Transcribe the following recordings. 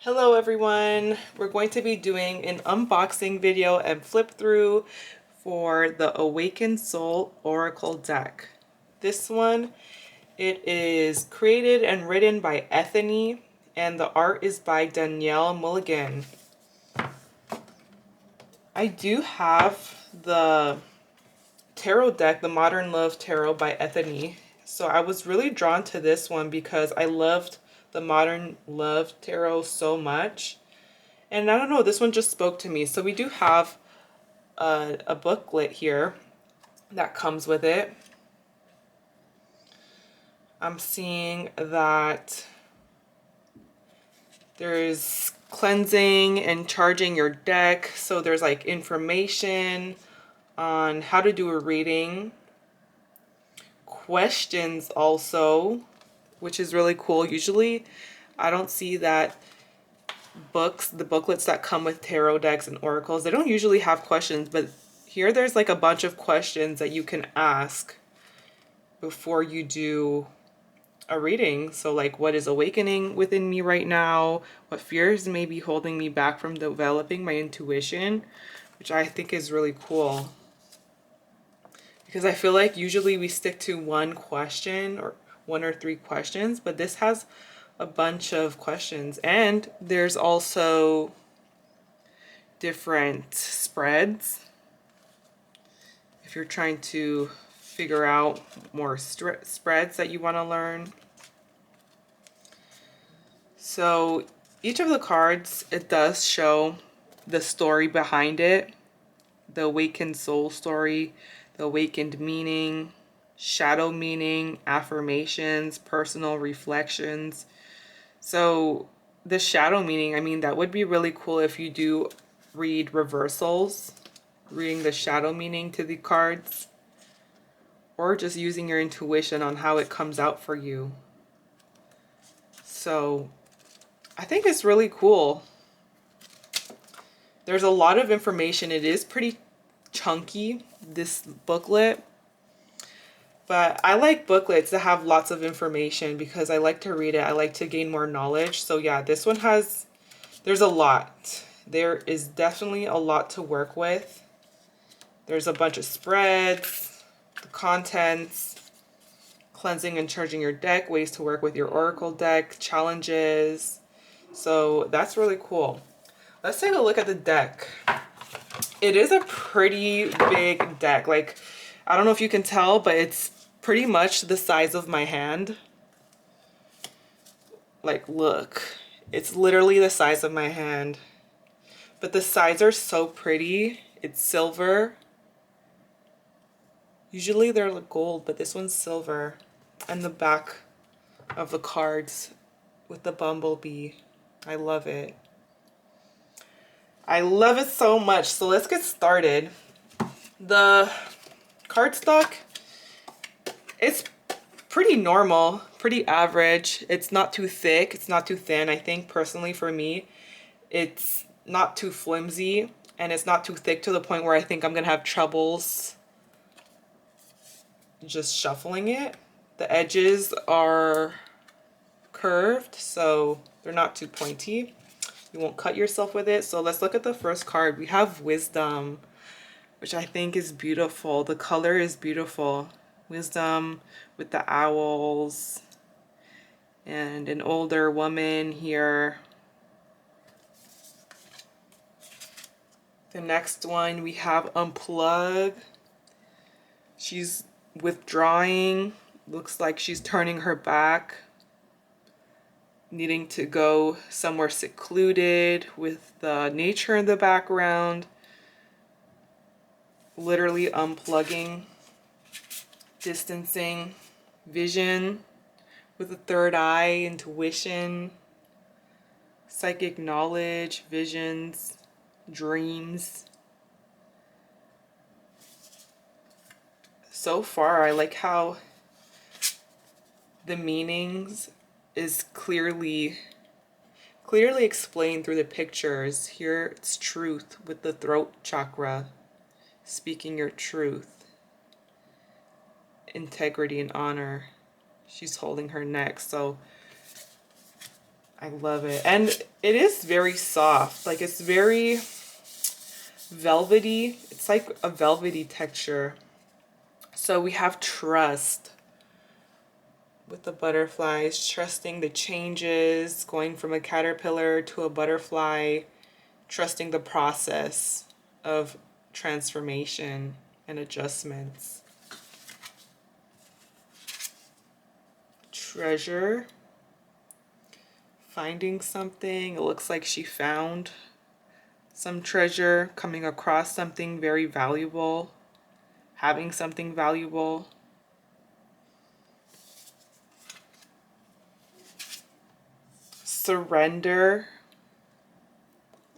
Hello everyone, we're going to be doing an unboxing video and flip through for the Awakened Soul Oracle deck. This one, it is created and written by Ethany and the art is by Danielle Mulligan. I do have the tarot deck, the Modern Love Tarot by Ethany. So I was really drawn to this one because I loved the Modern Love Tarot so much. And I don't know, this one just spoke to me. So we do have a booklet here that comes with it. I'm seeing that there's cleansing and charging your deck. So there's like information on how to do a reading. Questions also, which is really cool. Usually I don't see that the booklets that come with tarot decks and oracles, they don't usually have questions, but here there's like a bunch of questions that you can ask before you do a reading. So like, what is awakening within me right now? What fears may be holding me back from developing my intuition? Which I think is really cool. Because I feel like usually we stick to one question or one or three questions, but this has a bunch of questions. And there's also different spreads if you're trying to figure out more spreads that you want to learn. So each of the cards, it does show the story behind it, the awakened soul story, the awakened meaning, shadow meaning, affirmations, personal reflections. So the shadow meaning, I mean, that would be really cool if you do read reversals, reading the shadow meaning to the cards, or just using your intuition on how it comes out for you. So I think it's really cool. There's a lot of information. It is pretty chunky, this booklet. But I like booklets that have lots of information because I like to read it. I like to gain more knowledge. So yeah, this one there's a lot. There is definitely a lot to work with. There's a bunch of spreads, the contents, cleansing and charging your deck, ways to work with your oracle deck, challenges. So that's really cool. Let's take a look at the deck. It is a pretty big deck. Like, I don't know if you can tell, but it's pretty much the size of my hand. Like, look, it's literally the size of my hand. But the sides are so pretty. It's silver. Usually they're like gold, but this one's silver. And the back of the cards with the bumblebee. I love it. I love it so much. So let's get started. The cardstock, it's pretty normal, pretty average. It's not too thick. It's not too thin. I think personally for me, it's not too flimsy and it's not too thick to the point where I think I'm going to have troubles just shuffling it. The edges are curved, so they're not too pointy. You won't cut yourself with it. So let's look at the first card. We have Wisdom, which I think is beautiful. The color is beautiful. Wisdom with the owls and an older woman here. The next one we have Unplug. She's withdrawing. Looks like she's turning her back, needing to go somewhere secluded with the nature in the background. Literally unplugging, distancing, vision with the third eye, intuition, psychic knowledge, visions, dreams. So far, I like how the meanings is clearly explained through the pictures. Here it's truth with the throat chakra, speaking your truth, integrity and honor. She's holding her neck. So I love it. And it is very soft. Like, it's very velvety. It's like a velvety texture. So we have trust with the butterflies, trusting the changes, going from a caterpillar to a butterfly, trusting the process of transformation and adjustments. Treasure, finding something. It looks like she found some treasure, coming across something very valuable, having something valuable. Surrender,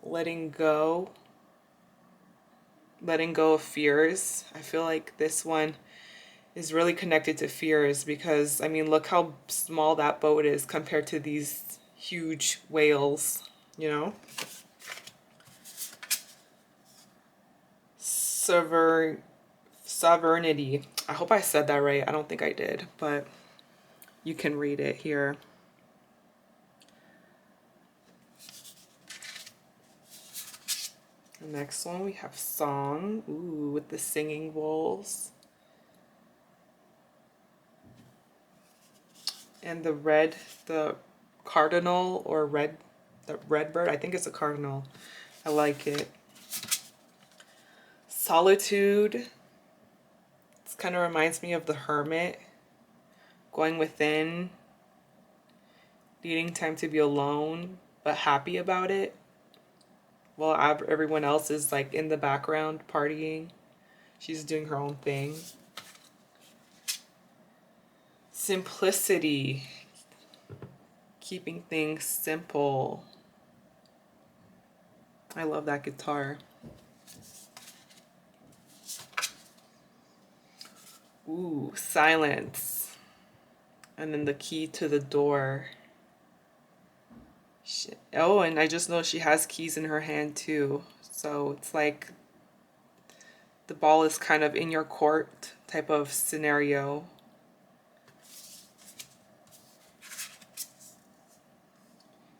letting go of fears. I feel like this one is really connected to fears because, I mean, look how small that boat is compared to these huge whales, you know? Sovereignty. I hope I said that right. I don't think I did, but you can read it here. The next one we have song. Ooh, with the singing bowls. And the cardinal or the red bird. I think it's a cardinal. I like it. Solitude. It kind of reminds me of the hermit. Going within. Needing time to be alone, but happy about it. While everyone else is like in the background partying. She's doing her own thing. Simplicity. Keeping things simple. I love that guitar. Ooh, silence. And then the key to the door. Oh, and I just know she has keys in her hand too. So it's like the ball is kind of in your court type of scenario.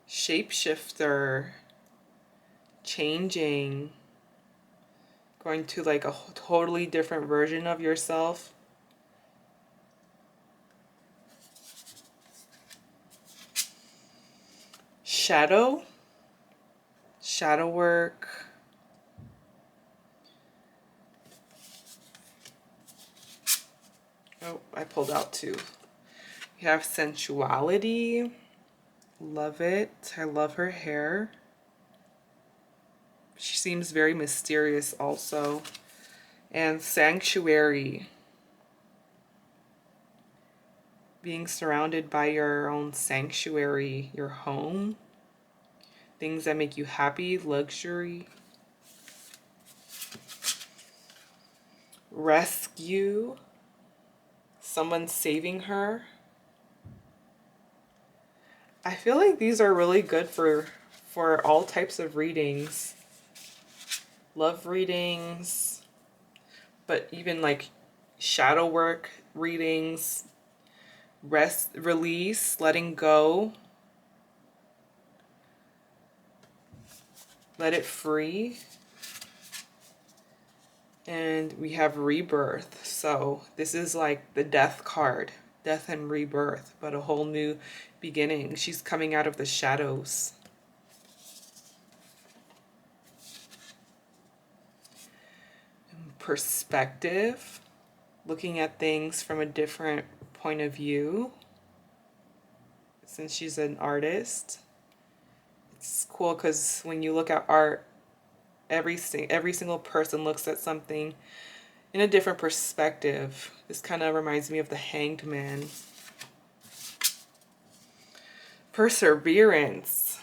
Shapeshifter. Changing. Going to like a totally different version of yourself. Shadow work. Oh, I pulled out two. You have sensuality. Love it. I love her hair. She seems very mysterious also. And sanctuary. Being surrounded by your own sanctuary, your home. Things that make you happy, luxury. Rescue. Someone saving her. I feel like these are really good for all types of readings. Love readings, but even like shadow work readings, release, letting go, let it free. And we have rebirth. So this is like the death card, death and rebirth, but a whole new beginning. She's coming out of the shadows. Perspective, looking at things from a different point of view. Since she's an artist, it's cool because when you look at art, every single person looks at something in a different perspective. This kind of reminds me of the Hanged Man. Perseverance,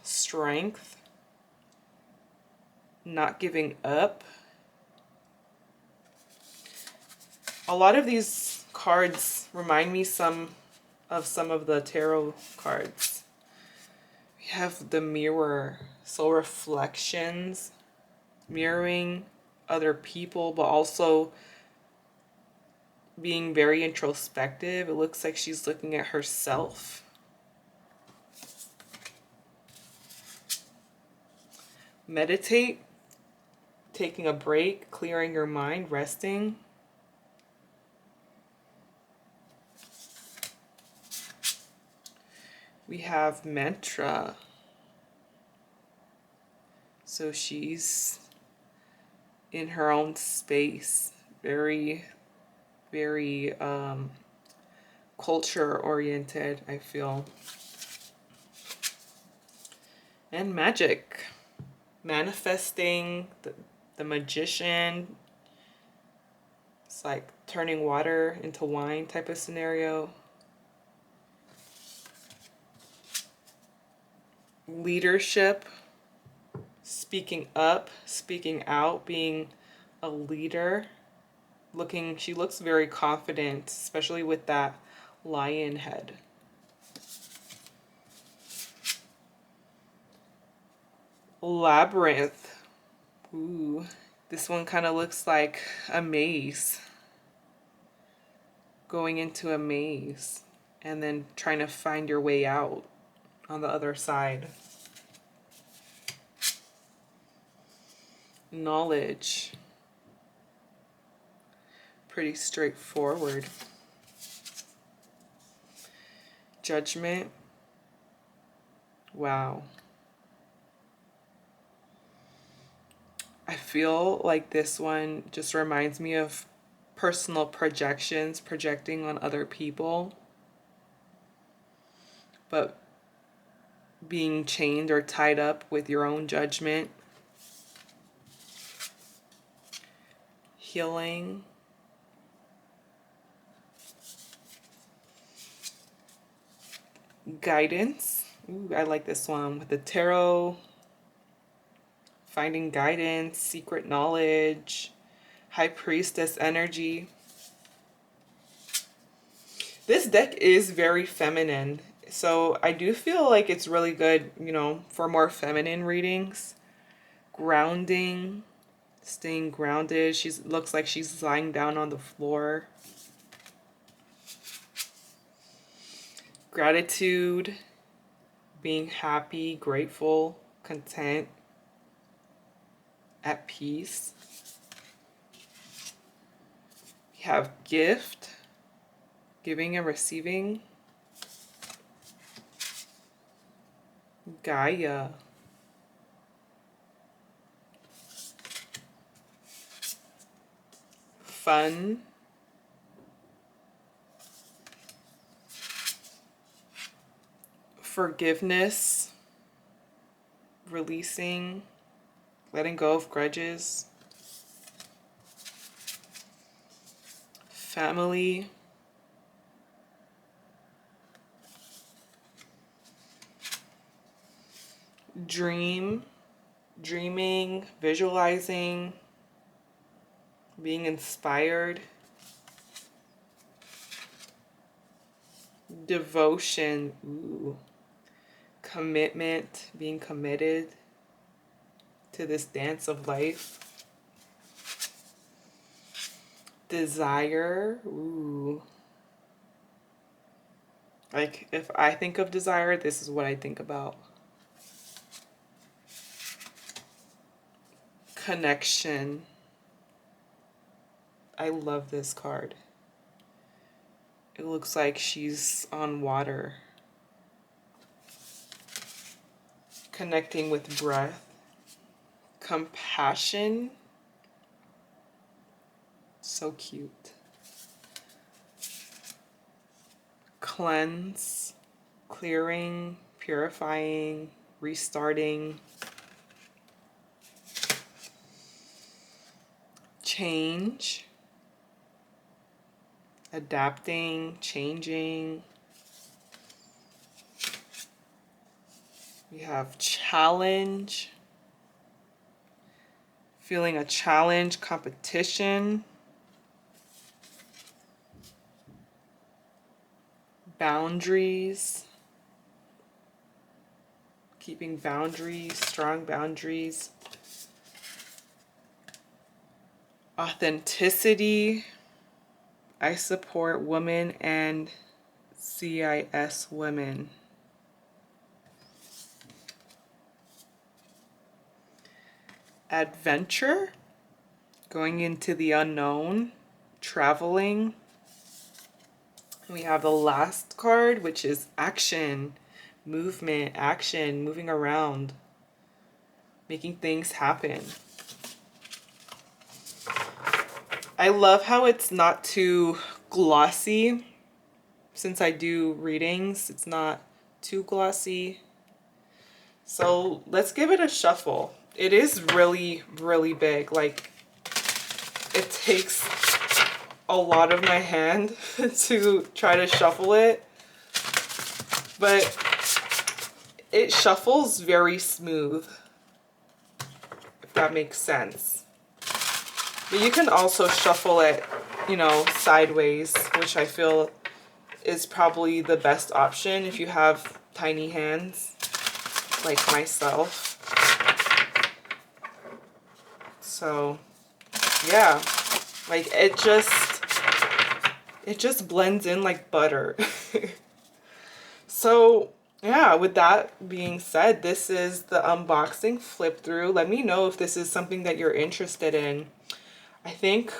strength, not giving up. A lot of these cards remind me of the tarot cards. We have the mirror, so reflections, mirroring other people, but also being very introspective. It looks like she's looking at herself. Meditate, taking a break, clearing your mind, resting. We have mantra. So she's in her own space, very, very culture oriented, I feel. And magic, manifesting, the magician. It's like turning water into wine type of scenario. Leadership, speaking up, speaking out, being a leader. She looks very confident, especially with that lion head. Labyrinth. Ooh, this one kind of looks like a maze. Going into a maze and then trying to find your way out on the other side. Knowledge. Pretty straightforward. Judgment. Wow. I feel like this one just reminds me of personal projections, projecting on other people, but being chained or tied up with your own judgment. Healing. Guidance. Ooh, I like this one with the tarot. Finding guidance, secret knowledge, high priestess energy. This deck is very feminine, so I do feel like it's really good, for more feminine readings. Grounding, staying grounded. She looks like she's lying down on the floor. Gratitude, being happy, grateful, content, at peace. We have gift, giving and receiving. Gaia. Fun. Forgiveness. Releasing. Letting go of grudges. Family. Dream. Dreaming, visualizing, being inspired. Devotion. Ooh. Commitment, being committed to this dance of life. Desire. Ooh. Like, if I think of desire, this is what I think about. Connection. I love this card. It looks like she's on water. Connecting with breath. Compassion. So cute. Cleanse. Clearing. Purifying. Restarting. Change. Adapting. Changing. We have challenge. Feeling a challenge, competition. Boundaries. Keeping boundaries, strong boundaries. Authenticity. I support women and CIS women. adventure, going into the unknown, traveling. We have the last card, which is action, movement, action, moving around, making things happen. I love how it's not too glossy. Since I do readings, it's not too glossy. So let's give it a shuffle. It is really, really big. Like, it takes a lot of my hand to try to shuffle it. But it shuffles very smooth, if that makes sense. But you can also shuffle it, you know, sideways, which I feel is probably the best option if you have tiny hands like myself. So yeah, like it just blends in like butter. So yeah, with that being said, this is the unboxing flip through. Let me know if this is something that you're interested in. I think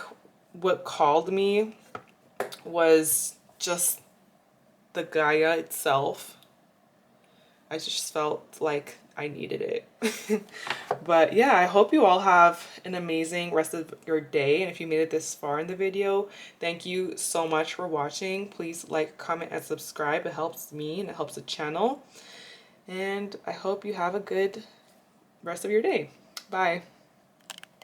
what called me was just the Gaia itself. I just felt like I needed it. But yeah, I hope you all have an amazing rest of your day. And if you made it this far in the video, thank you so much for watching. Please like, comment, and subscribe. It helps me and it helps the channel. And I hope you have a good rest of your day. Bye.